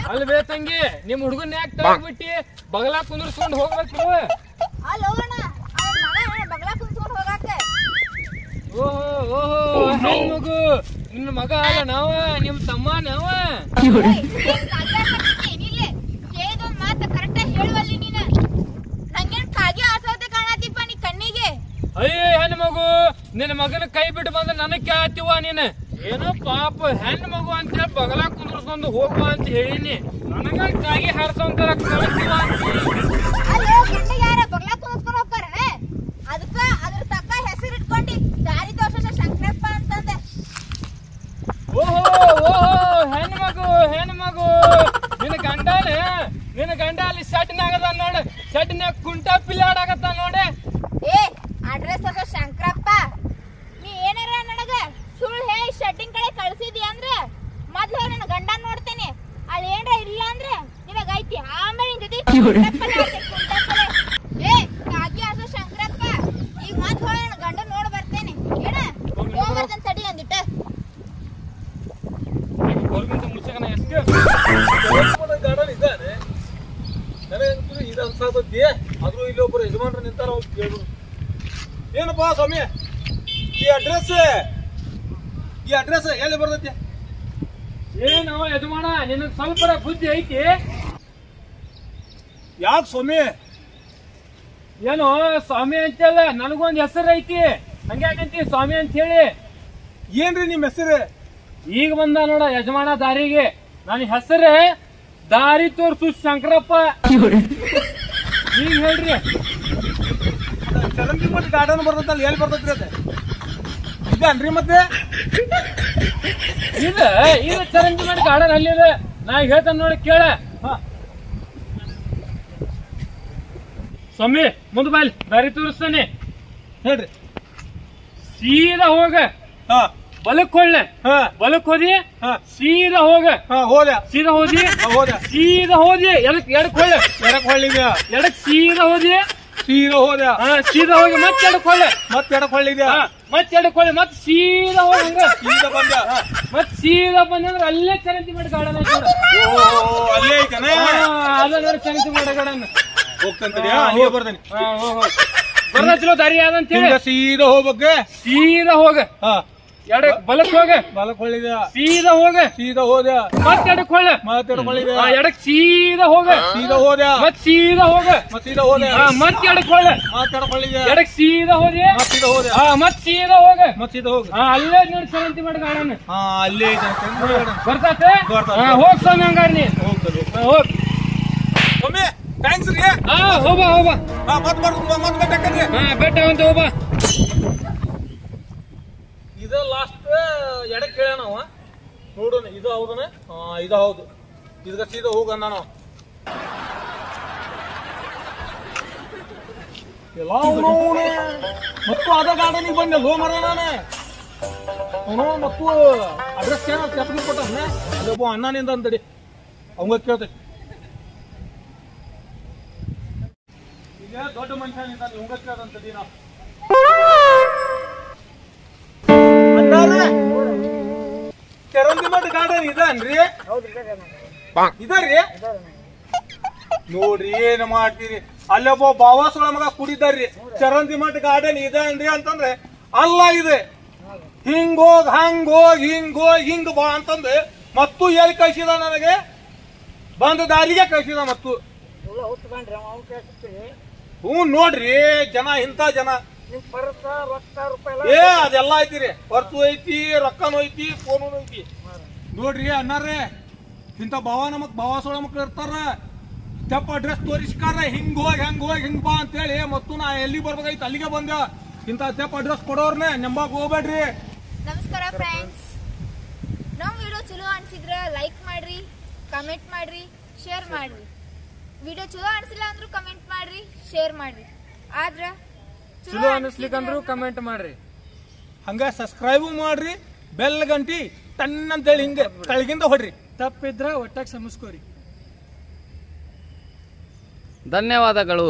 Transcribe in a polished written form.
ಅಲ್ಲಿ ಬೇ ತಂಗಿ ನಿಮ್ ಹುಡುಗನ್ ಯಾಕೆ ತಗೊಂಡ್ಬಿಟ್ಟಿ ಬಗಲಾ ಕುಂದ್ರಸ್ಕೊಂಡ್ ಹೋಗ್ಬೇಕು. ಓಹೋ ಮಗು ನಿನ್ನ ಮಗ ಅಲ್ಲ ನಾವ ನಿಮ್ ತಮ್ಮ ನಾವ. ಅಯ್ಯ ಹೆಣ್ಣು ಮಗು ನಿನ್ನ ಮಗನ ಕೈ ಬಿಟ್ಟು ಬಂದ ನನಗ್ ಕೇಳ್ತೀವ ನೀನ್ ಏನೋ ಪಾಪ ಹೆಣ್ಣು ಮಗು ಅಂತ ಬಗಲಾ ಕುಂದ್ರಸ್ಕೊಂಡು ಹೋಗುವ ಅಂತ ಹೇಳಿನಿ. ನನಗ ಕಾಗಿ ಹಾರ್ಸಂತಾರ ಕಳಿಸ್ತೀವ ಹೆಣ್ಮಗು ನಿನ್ನ ಗಂಡ ಅಲ್ಲಿ ಸಡ್ನಾಗದ ನೋಡ ಸಡ್ನ್ಯಾಗ ಕುಂಟ ಪಿಲ್ಲಾಡಾಗತ್ತ ನೋಡೆ. ಅಡ್ರೆಸ್ ಶಂಕರಪ್ಪ ನೀ ಏನಾರ ನನಗ ಸುಳ್ಳು ಹೇಳಿ ಶೆಡ್ಡಿಂಗ್ ಕಡೆ ಕಳ್ಸಿದಿ ಅಂದ್ರೆ ಮೊದ್ಲು ನನ್ನ ಗಂಡ ನೋಡ್ತೇನೆ. ಅಲ್ಲಿ ಏನ್ರ ಇಲ್ಲ ಅಂದ್ರೆ ನಿನಗ ಐತಿ ಆಮೇಲೆ ನಿನ್ ಜೊತೆ ಕಾಗಿ ಆಸೋ ಶಂಕರಪ್ಪ ಈಗ ಮೊದ್ಲು ನನ್ನ ಗಂಡ ನೋಡ್ ಬರ್ತೇನೆ. ಏನ ಹೋಗ್ಬರ್ತೇನೆ ತಡಿ ಅಂದಿಟ್ಟ ಗಾರ್ಡನ್ ಇದ್ದಾನೆ ನನಗಂತೂ ಇದು ಅನ್ಸಾತತಿ. ಆದ್ರೂ ಇಲ್ಲಿ ಒಬ್ಬರು ಯಜಮಾನ್ರು ನಿಂತಾರ ಅವ್ರು ಕೇಳಿದ್ರು ಏನಪ್ಪಾ ಸ್ವಾಮಿ ಈ ಅಡ್ರೆಸ್ ಎಲ್ಲಿ ಬರ್ತೈತಿ? ಏನೋ ಯಜಮಾನ ನಿನಗ್ ಸ್ವಲ್ಪ ಬುದ್ಧಿ ಐತಿ? ಯಾಕೆ ಸ್ವಾಮಿ? ಏನೋ ಸ್ವಾಮಿ ಅಂತಲ್ಲ ನನಗೊಂದ್ ಹೆಸರು ಐತಿ ಹಂಗ್ಯಾಕಂತಿ ಸ್ವಾಮಿ ಅಂತ ಹೇಳಿ. ಏನ್ರಿ ನಿಮ್ ಹೆಸರು? ಈಗ ಬಂದ ನೋಡ ಯಜಮಾನ ದಾರಿಗೆ. ನನ್ನ ಹೆಸರೇ ದಾರಿ ತೋರ್ಸು ಶಂಕರಪ್ಪ. ಈಗ ಹೇಳ್ರಿ ಚರಂಡಿ ಮಠ ಗಾರ್ಡನ್ ಬರ್ತೈತಲ್ಲ ಎಲ್ಲಿ ಬರ್ತೈತ್ರಿ ಅದ? ಇದನ್ರಿ ಮತ್ತೆ ಇದು ಚರಂಡಿ ಮಾಡಿ ಗಾರ್ಡನ್ ಅಲ್ಲಿದೆ. ನಾ ಹೇಳ್ತಾನೆ ನೋಡಿ ಕೇಳ. ಸ್ವಾಮಿ ಮುಂದ್ ಬಾಯ್ಲಿ ದಾರಿ ತೋರಿಸ್ತಾನೆ ಹೇಳ್ರಿ. ಸೀದಾ ಹೋಗ ಬಲಕ್ ಹೊಳ್ಳೆ ಬಲಕ್ ಹೋದಿ ಸೀದಾ ಹೋಗ ಸೀದಾ ಹೋದಿ ಸೀದಾ ಹೋದಿ ಎಡಕ್ ಹೊಳ್ಳೆ ಎಡಕ್ ಸೀದಾ ಹೋದಿ ಸೀದಾ ಹೋಗಿ ಮತ್ತೆ ಎಡಕ್ ಹೊಳ್ಳೆ ಮತ್ತೆ ಎಡಕ್ ಹೊಳ್ಳೆ ಮತ್ತೆ ಸೀದಾ ಹೋಗಿ ಹಂಗ ಸೀದಾ ಬಂದ ಮತ್ ಸೀದಾ ಬಂದ್ರೆ ಅಲ್ಲೇ ಚರಂತಿ ಮಾಡಿ ಗಾರ್ಡನ್ ಐತಿ ಅಲ್ಲ ನೋಡಿ ಚರಂತಿ ಮಾಡಿ ಗಾರ್ಡನ್ ಹೋಗ್ತಾನೆ ಬರ್ತಾನೆ ಬರ್ದ ಚಲೋ ದಾರಿ ಯಾವ್ದಂತ ಹೇಳಿ ಸೀದಾ ಹೋಗ್ಬೇಕ ಸೀದಾ ಹೋಗ ಎಡಕ್ ಬಲಕ್ ಹೋಗ ಸೀದಾ ಹೋಗ ಮತ್ತೆ ಎಡಕ್ ಹೊಳ್ಳೆ ಎಡಕ್ ಸೀದಾ ಹೋಗ ಮತ್ ಸೀದಾ ಹೋಗ ಮತ್ತೆ ಎಡಕ್ ಹೊಳ್ಳೆ ಎಡಕ್ ಸೀದಾ ಹೋದಿ ಮತ್ ಸೀದಾ ಹೋಗ ಅಲ್ಲೇ ನೋಡಿ ಚರಂತಿ ಮಾಡಿ ಗಾರ್ಡನ್ ಅಲ್ಲೇ ಬರ್ತಾತೆ ಹೋಗ್ ಸ್ವಾಮಿ ಹಂಗಾರ ನೀ ಹೋಗ್ ಸ್ವಾಮಿ ಥ್ಯಾಂಕ್ಸ್ ರೀ. ಹೋಗ ಬೆಟ್ಟ ಅಂತ ಹೋಗ. ಇದ ಲಾಸ್ಟ್ ಎಡಕ್ ಕೇಳ ನಾವ ನೋಡೋಣ ಇದು ಹೌದನ? ಇದು ಹೌದು. ಇದಕ್ಕ ಸೀದಾ ಹೋಗ ನಾವು ಮತ್ತು ಅದ ಗಾರ್ಡನಿಗೆ ಬಂದೆ ಲೋ ಮರ ನಾನೇ ಅವನು ಮತ್ತು ಅಡ್ರೆಸ್ ಕೆಪ್ಲಿ ಕೊಟ್ಟಾನೆ ಅಲ್ಲೊಬ್ಬ ಅಣ್ಣನಿಂದ ಅಂತಡಿ ಅವಂಗ ಕೇಳ್ತೈತಿ. ಈಗ ದೊಡ್ಡ ಮನುಷ್ಯ ನಿಂತಾನೆ ಅವಂಗ ಕೇಳ್ದಂತಡಿ ನಾವು ಚರಂಡಿ ಮಠ ಗಾರ್ಡನ್ ಇದನ್ರಿ? ಇದರಿ ನೋಡ್ರಿ ಏನ್ ಮಾಡ್ತೀರಿ. ಅಲ್ಲೊಬ್ಬ ಬಾವಾಸುಳ ಮಗ ಕುಡಿದಾರ್ರಿ ಚರಂಡಿ ಮಠ ಗಾರ್ಡನ್ ಇದನ್ರಿ ಅಂತಂದ್ರೆ ಅಲ್ಲ ಇದೆ ಹಿಂಗೋಗ್ ಹಿಂಗ್ ಬಾ ಅಂತಂದ್ರೆ ಮತ್ತು ಎಲ್ಲಿ ಕಳ್ಸಿದ ನನಗೆ ಬಂದ ದಾರಿಗೆ ಕಳ್ಸಿದ ಮತ್ತು ಹ್ಞೂ ನೋಡ್ರಿ ಜನ ಇಂಥ ಜನ ಅದೆಲ್ಲ ಐತಿರಿ ಪರ್ಸು ಐತಿ ರೊಕ್ಕನೂ ಐತಿ ಫೋನು ಐತಿ ನೋಡ್ರಿ ಅಣ್ಣಾರೇ ಇಂಥ ಭಾವ ನಮಗ್ ಭಾವಾಸೋಳ ಮಕ್ಳು ಇರ್ತಾರ ಸ್ಟೆಪ್ ಅಡ್ರೆಸ್ ತೋರಿಸ್ಕಾರ ಹಿಂಗ್ ಬಾ ಅಂತೇಳಿ ಮತ್ತು ನಾ ಎಲ್ಲಿ ಬರ್ಬೇಕಾಯ್ತು ಅಲ್ಲಿಗೆ ಬಂದ ಇಂಥ ಸ್ಟೆಪ್ ಅಡ್ರೆಸ್ ಕೊಡೋರ್ನೆ ನಂಬಾಕ್ ಹೋಗ್ಬೇಡ್ರಿ. ನಮಸ್ಕಾರ ಫ್ರೆಂಡ್ಸ್, ನಮ್ ವಿಡಿಯೋ ಚಲೋ ಅನ್ಸಿದ್ರ ಲೈಕ್ ಮಾಡ್ರಿ, ಕಮೆಂಟ್ ಮಾಡ್ರಿ, ಶೇರ್ ಮಾಡ್ರಿ. ವಿಡಿಯೋ ಚಲೋ ಅನ್ಸಿಲ್ಲ ಅಂದ್ರೂ ಕಮೆಂಟ್ ಮಾಡ್ರಿ, ಶೇರ್ ಮಾಡ್ರಿ. ಆದ್ರ ಚಲೋ ಅನಿಸ್ಲಿಕ್ಕಂದ್ರು ಕಮೆಂಟ್ ಮಾಡ್ರಿ, ಹಂಗ ಸಬ್ಸ್ಕ್ರೈಬ್ ಮಾಡ್ರಿ, ಬೆಲ್ ಗಂಟಿ ಟನ್ ಅಂತೇಳಿ ಹಿಂಗ ಕೆಳಗಿಂದ ಹೊಡ್ರಿ. ತಪ್ಪಿದ್ರ ಒಟ್ಟಾಗಿ ಸಮಸ್ಕೋರಿ. ಧನ್ಯವಾದಗಳು.